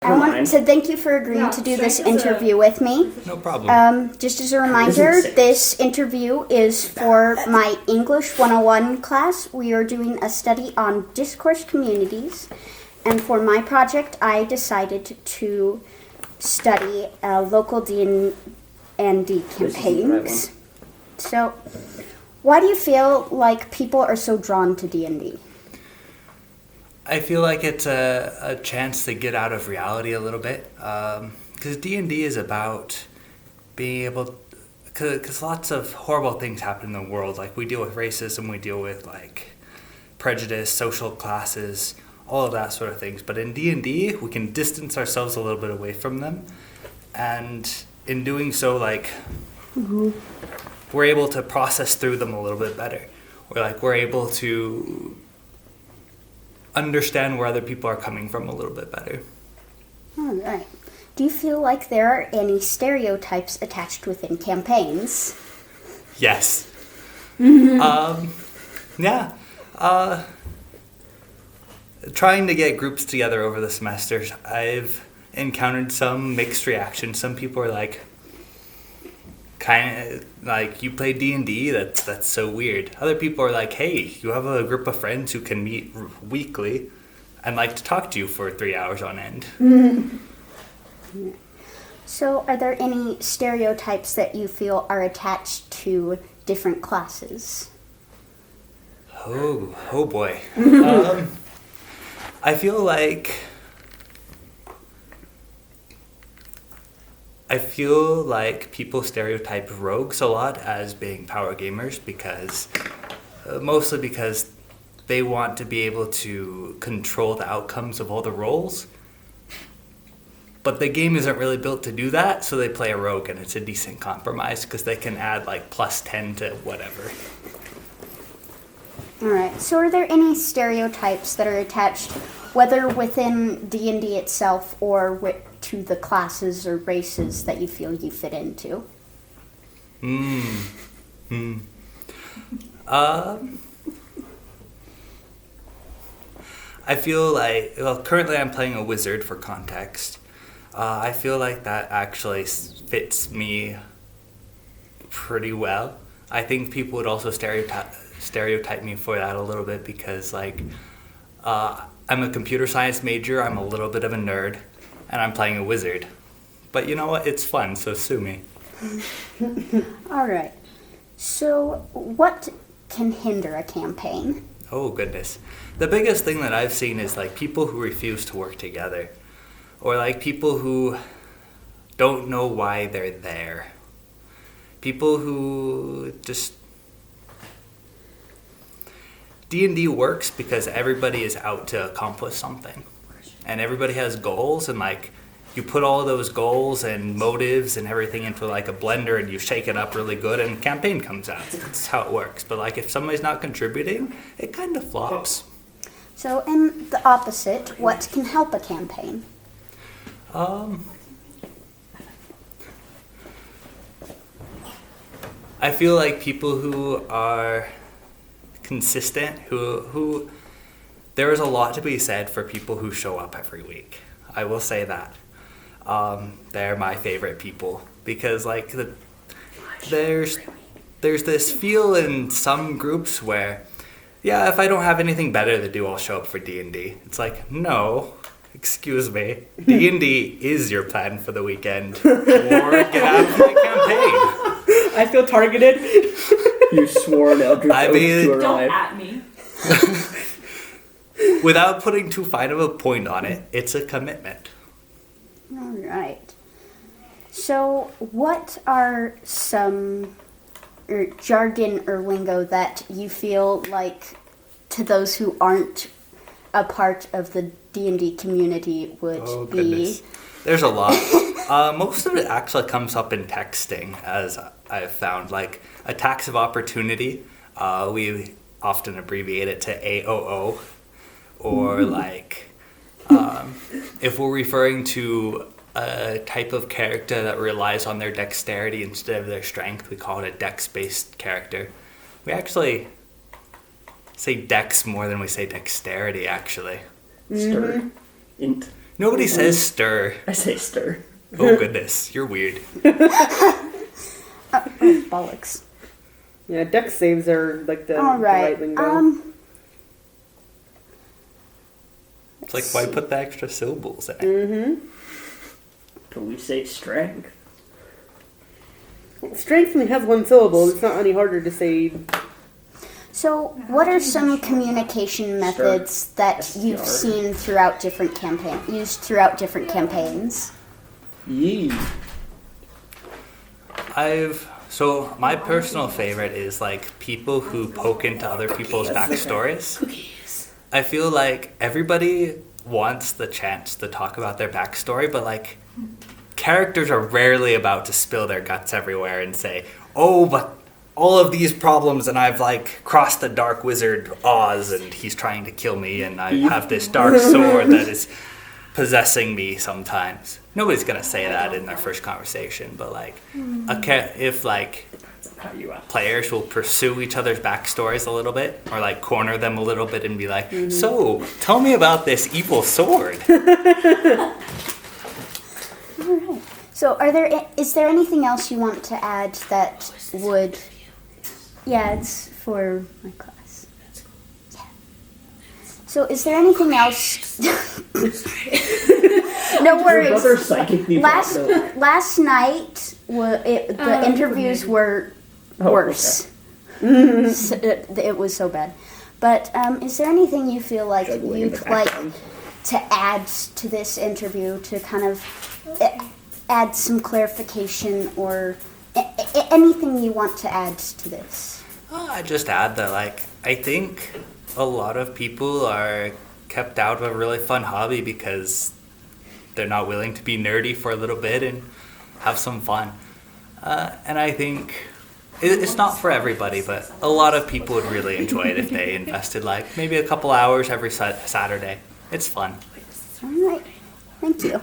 I want to thank you for agreeing to do this interview with me. No problem. Just as a reminder, this interview is for my English 101 class. We are doing a study on discourse communities. And for my project, I decided to study local D&D campaigns. So, why do you feel like people are so drawn to D&D? I feel like it's a chance to get out of reality a little bit, because D&D is about being able, because lots of horrible things happen in the world. Like, we deal with racism, we deal with like prejudice, social classes, all of that sort of things. But in D&D, we can distance ourselves a little bit away from them, and in doing so, like, we're able to process through them a little bit better. We're able to understand where other people are coming from a little bit better. All right. Do you feel like there are any stereotypes attached within campaigns? Yes. Yeah. Trying to get groups together over the semesters, I've encountered some mixed reactions. Some people are like, kind of like, you play D&D? That's so weird. Other people are like, hey, you have a group of friends who can meet weekly and like to talk to you for 3 hours on end. So are there any stereotypes that you feel are attached to different classes? Oh boy. I feel like people stereotype rogues a lot as being power gamers mostly because they want to be able to control the outcomes of all the rolls. But the game isn't really built to do that, so they play a rogue, and it's a decent compromise because they can add like plus 10 to whatever. All right. So are there any stereotypes that are attached, whether within D&D itself or to the classes or races that you feel you fit into? I feel like, well, currently I'm playing a wizard for context. I feel like that actually fits me pretty well. I think people would also stereotype me for that a little bit because, like, I'm a computer science major, I'm a little bit of a nerd, and I'm playing a wizard. But you know what? It's fun, so sue me. All right. So what can hinder a campaign? Oh, goodness. The biggest thing that I've seen is, like, people who refuse to work together. Or, like, people who don't know why they're there. People who just... D&D works because everybody is out to accomplish something. And everybody has goals, and, like, you put all those goals and motives and everything into, like, a blender, and you shake it up really good, and a campaign comes out. That's how it works. But, like, if somebody's not contributing, it kind of flops. So, in the opposite, what can help a campaign? I feel like people who are consistent, who there is a lot to be said for people who show up every week. I will say that. They're my favorite people because, like, there's this feel in some groups where, yeah, if I don't have anything better to do, I'll show up for D&D. It's like, no, excuse me, D&D is your plan for the weekend, or get out of my campaign. I feel targeted. You swore an eldritch oath to arrive. Don't at me. Without putting too fine of a point on it, it's a commitment. All right. So, what are some jargon or lingo that you feel like, to those who aren't a part of the D&D community, would be? Goodness. There's a lot. Most of it actually comes up in texting, as I've found. Like, attacks of opportunity, we often abbreviate it to AOO. Or, like, if we're referring to a type of character that relies on their dexterity instead of their strength, we call it a dex-based character. We actually say dex more than we say dexterity, actually. Stir. Int. Nobody says stir. I say stir. Oh goodness, you're weird. Oh, bollocks. Yeah, deck saves are like the All right. right lingo. It's like, why put the extra syllables in it? Mm-hmm. But we say strength. Strength only has one syllable. It's not any harder to say. So, what are some communication methods that you've SDR. seen throughout different different campaigns? Yee. So my personal favorite is like people who poke into other people's backstories. I feel like everybody wants the chance to talk about their backstory, but like characters are rarely about to spill their guts everywhere and say, "Oh, but all of these problems, and I've like crossed the dark wizard Oz, and he's trying to kill me, and I have this dark sword that is possessing me sometimes." Nobody's gonna say that in their first conversation, but like, if like How you act. players will pursue each other's backstories a little bit, or like corner them a little bit and be like, "So, tell me about this evil sword." All right. So, is there anything else you want to add that would? Yeah, it's for my class. Yeah. So, is there anything else? No Your worries. brother's psychic needs Last night, the interviews were Oh, worse. So it was so bad. But is there anything you feel like Juggling in the you'd like background. to add to this interview to kind of add some clarification or anything you want to add to this? I just add that like I think a lot of people are kept out of a really fun hobby because they're not willing to be nerdy for a little bit and have some fun. And I think it's not for everybody, but a lot of people would really enjoy it if they invested like maybe a couple hours every Saturday. It's fun. All right. Thank you.